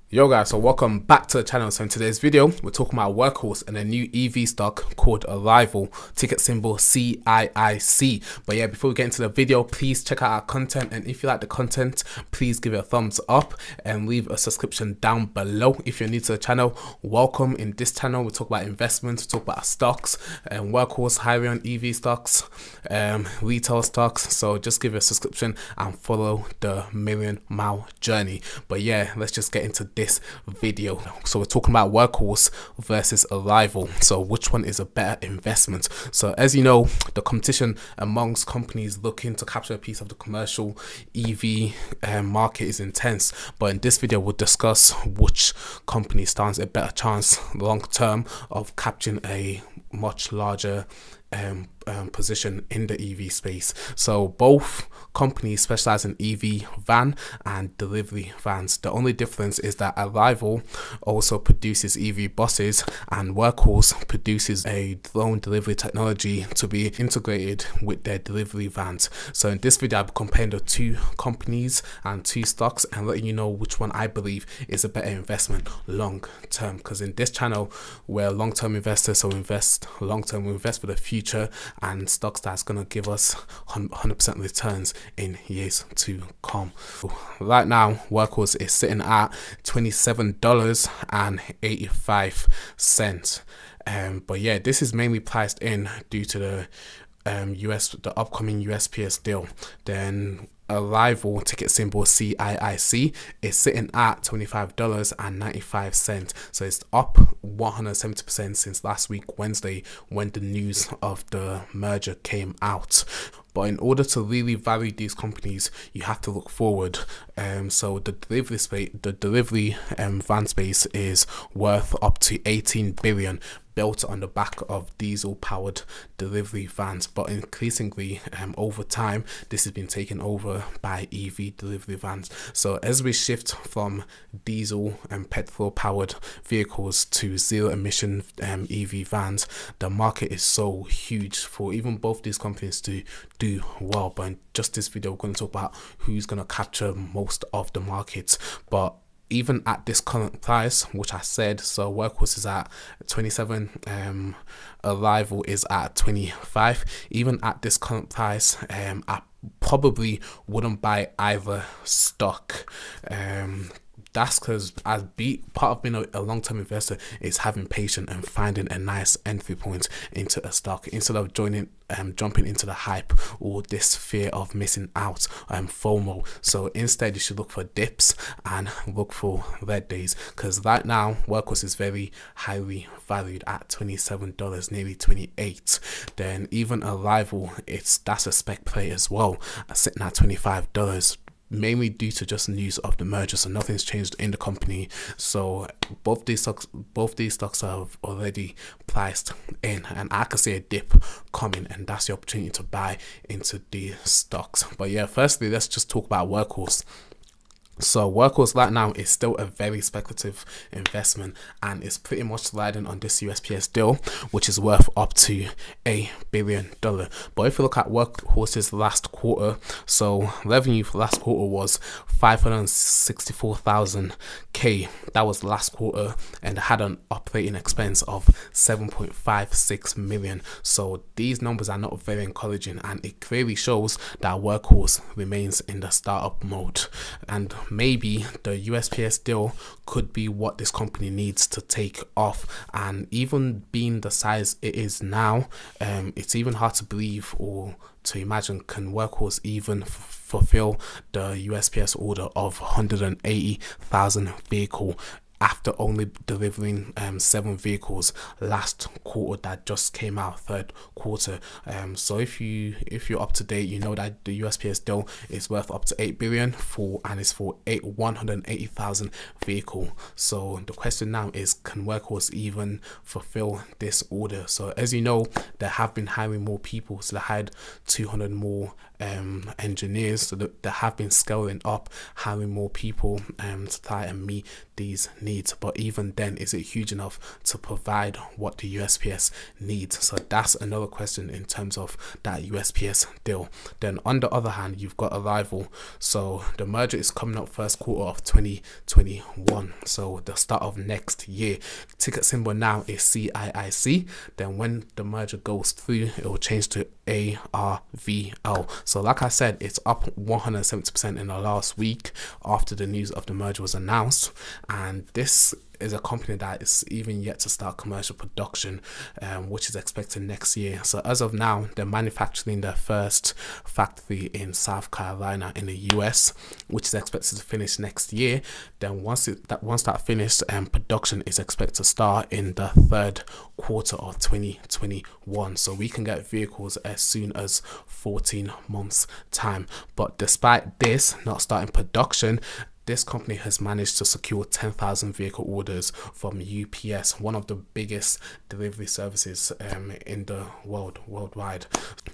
Yo guys, so welcome back to the channel. So in today's video we're talking about Workhorse and a new EV stock called ARVL, ticket symbol CIIC. But yeah, before we get into the video, please check out our content, and if you like the content, please give it a thumbs up and leave a subscription down below. If you're new to the channel, welcome. In this channel we talk about investments, we talk about stocks and Workhorse, HYLIION EV stocks, retail stocks. So just give it a subscription and follow the million-mile journey. But yeah, let's just get into this video. So we're talking about Workhorse versus ARVL. So which one is a better investment? So as you know, the competition amongst companies looking to capture a piece of the commercial EV market is intense. But in this video we'll discuss which company stands a better chance long term of capturing a much larger position in the EV space. So both companies specialize in EV van and delivery vans. The only difference is that ARVL also produces EV buses and Workhorse produces a drone delivery technology to be integrated with their delivery vans. So in this video I'll be comparing the two companies and two stocks and letting you know which one I believe is a better investment long term, because in this channel we're long-term investors, so we invest long term, we invest for the future and stocks that's going to give us 100% returns in years to come. Right now Workhorse is sitting at $27.85. But yeah, this is mainly priced in due to the upcoming USPS deal. Then ARVL, ticket symbol CIIC, is sitting at $25.95. so it's up 170% since last week Wednesday when the news of the merger came out. But in order to really value these companies, you have to look forward. So the delivery space, the delivery van space is worth up to 18 billion, built on the back of diesel-powered delivery vans. But increasingly, over time, this has been taken over by EV delivery vans. So as we shift from diesel and petrol-powered vehicles to zero-emission EV vans, the market is so huge for even both these companies to do well. But in just this video, we're going to talk about who's going to capture most of the market. But even at this current price, which I said, so Workhorse is at 27, ARVL is at 25. Even at this current price, I probably wouldn't buy either stock. That's because part of being a long-term investor is having patience and finding a nice entry point into a stock instead of jumping into the hype or this fear of missing out, FOMO. So instead you should look for dips and look for red days, because right now Workhorse is very highly valued at $27, nearly 28. Then even ARVL, that's a spec play as well, sitting at $25, mainly due to just news of the merger. So nothing's changed in the company. So both these stocks are already priced in, and I can see a dip coming, and that's the opportunity to buy into these stocks. But yeah, firstly let's just talk about Workhorse. So Workhorse right now is still a very speculative investment and is pretty much riding on this USPS deal, which is worth up to $1 billion. But if you look at Workhorse's last quarter, so revenue for last quarter was 564,000K. That was last quarter, and it had an operating expense of 7.56 million. So these numbers are not very encouraging, and it clearly shows that Workhorse remains in the startup mode, and maybe the USPS deal could be what this company needs to take off. And even being the size it is now, it's even hard to believe or to imagine, can Workhorse even fulfill the USPS order of 180,000 vehicle after only delivering 7 vehicles last quarter that just came out, third quarter. So if you're up to date, you know that the USPS deal is worth up to 8 billion and it's for 180,000 vehicle. So the question now is, can Workhorse even fulfill this order? So as you know, they have been hiring more people, so they hired 200 more engineers, so they have been scaling up, hiring more people to try and meet these needs. But even then, is it huge enough to provide what the USPS needs? So that's another question in terms of that USPS deal. Then on the other hand, you've got ARVL. So the merger is coming up first quarter of 2021, so the start of next year. Ticket symbol now is CIIC. Then when the merger goes through, it will change to ARVL. So like I said, it's up 170% in the last week after the news of the merger was announced, and this is a company that is even yet to start commercial production, which is expected next year. So as of now, they're manufacturing their first factory in South Carolina in the US, which is expected to finish next year. Then once that finished, production is expected to start in the third quarter of 2021. So we can get vehicles as soon as 14 months time. But despite this not starting production, this company has managed to secure 10,000 vehicle orders from UPS, one of the biggest delivery services in the worldwide.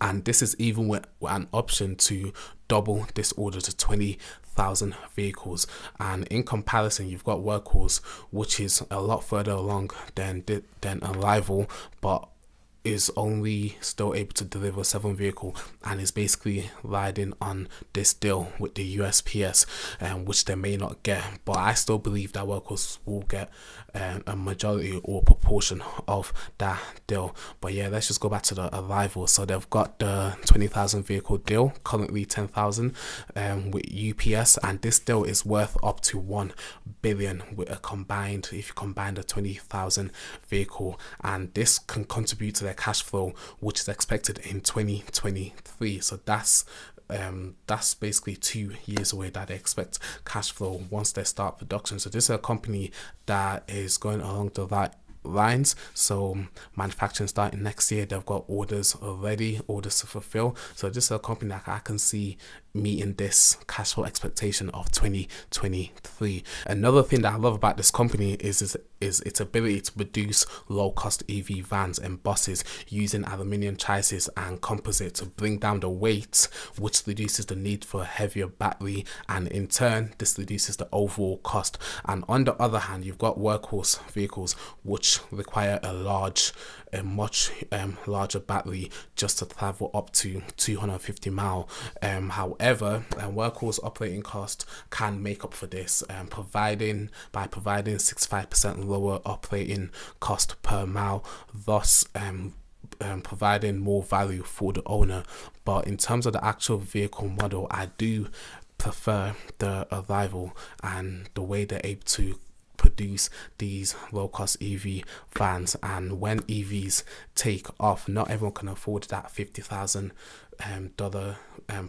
And this is even with an option to double this order to 20,000 vehicles. And in comparison, you've got Workhorse, which is a lot further along than ARVL, but is only still able to deliver 7 vehicles and is basically riding on this deal with the USPS, which they may not get. But I still believe that Workhorse will get a majority or proportion of that deal. But yeah, let's just go back to the ARVL. So they've got the 20,000 vehicle deal, currently 10,000 with UPS, and this deal is worth up to 1 billion with a combined, if you combine the 20,000 vehicle, and this can contribute to their cash flow, which is expected in 2023. So that's basically 2 years away that they expect cash flow once they start production. So this is a company that is going along the right lines. So manufacturing starting next year, they've got orders already, orders to fulfill. So this is a company that I can see meeting this cash flow expectation of 2023. Another thing that I love about this company is its ability to produce low-cost EV vans and buses using aluminium chassis and composite to bring down the weight, which reduces the need for a heavier battery, and in turn this reduces the overall cost. And on the other hand, you've got Workhorse vehicles which require a much larger battery just to travel up to 250 miles. However, Workhorse operating cost can make up for this, providing 65% lower operating cost per mile, thus providing more value for the owner. But in terms of the actual vehicle model, I do prefer the ARVL and the way they're able to produce these low-cost EV vans. And when EVs take off, not everyone can afford that $50,000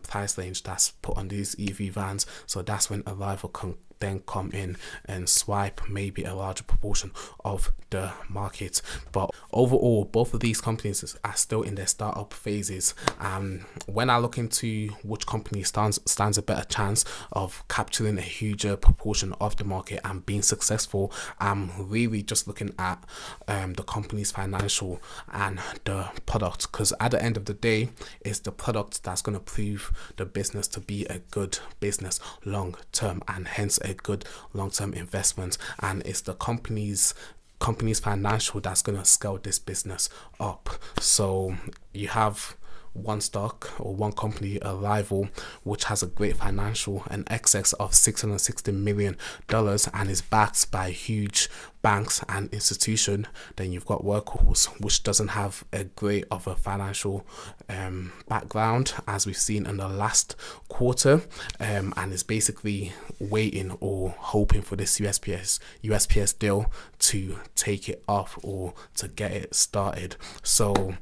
price range that's put on these EV vans. So that's when ARVL can then come in and swipe maybe a larger proportion of the market. But overall, both of these companies are still in their startup phases. When I look into which company stands a better chance of capturing a huger proportion of the market and being successful, I'm really just looking at the company's financial and the product, because at the end of the day, it's the product that's going to prove the business to be a good business long term, and hence a good long-term investment. And it's the company's financial that's going to scale this business up. So you have one stock or one company, ARVL, which has a great financial, an excess of $660 million, and is backed by huge banks and institution. Then you've got Workhorse, which doesn't have a great of a financial background, as we've seen in the last quarter, and is basically waiting or hoping for this USPS deal to take it off or to get it started. So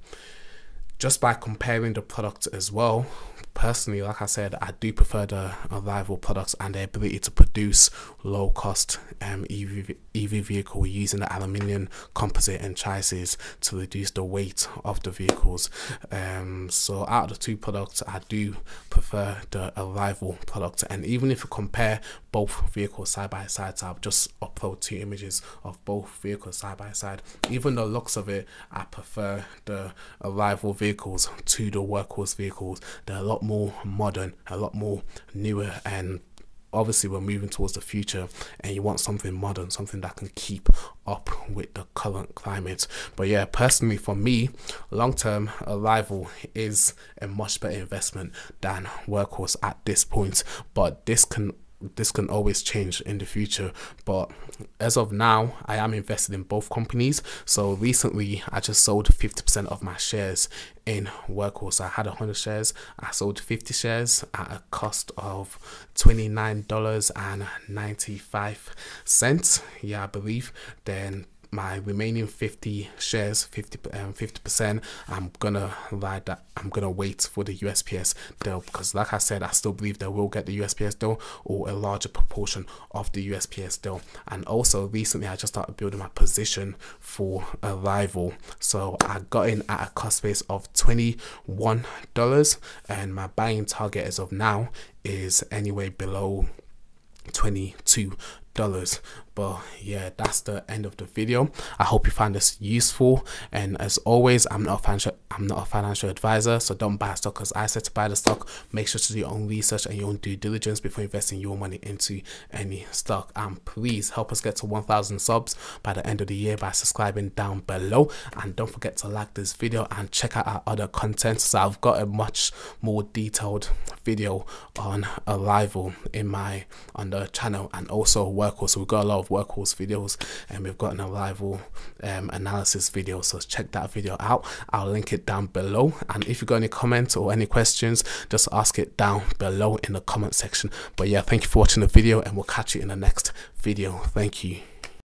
just by comparing the products as well, personally, like I said, I do prefer the ARVL products and their ability to produce low cost EV vehicle using the aluminium composite and chassis to reduce the weight of the vehicles. So out of the two products, I do prefer the ARVL product. And even if you compare both vehicles side by side, so I'll just upload 2 images of both vehicles side by side. Even the looks of it, I prefer the ARVL vehicles to the Workhorse vehicles. They're a lot more modern, a lot more newer, and obviously we're moving towards the future, and you want something modern, something that can keep up with the current climate. But yeah, personally for me, long-term, ARVL is a much better investment than Workhorse at this point, but this can always change in the future. But as of now, I am invested in both companies. So recently I just sold 50% of my shares in Workhorse. I had 100 shares, I sold 50 shares at a cost of $29.95, yeah, I believe. Then my remaining 50 shares, 50%, I'm gonna wait for the USPS deal, because like I said, I still believe they will get the USPS deal, or a larger proportion of the USPS deal. And also recently I just started building my position for ARVL, so I got in at a cost base of $21, and my buying target as of now is anywhere below $22. But yeah, that's the end of the video. I hope you found this useful, and as always, I'm not a financial advisor, so don't buy stock because I said to buy the stock. Make sure to do your own research and your own due diligence before investing your money into any stock. And please help us get to 1,000 subs by the end of the year by subscribing down below, and don't forget to like this video and check out our other content. So I've got a much more detailed video on ARVL on the channel, and also Workhorse. So we've got a lot of Workhorse videos, and we've got an ARVL analysis video, so check that video out. I'll link it down below, and if you got any comments or any questions, just ask it down below in the comment section. But yeah, thank you for watching the video, and we'll catch you in the next video. Thank you.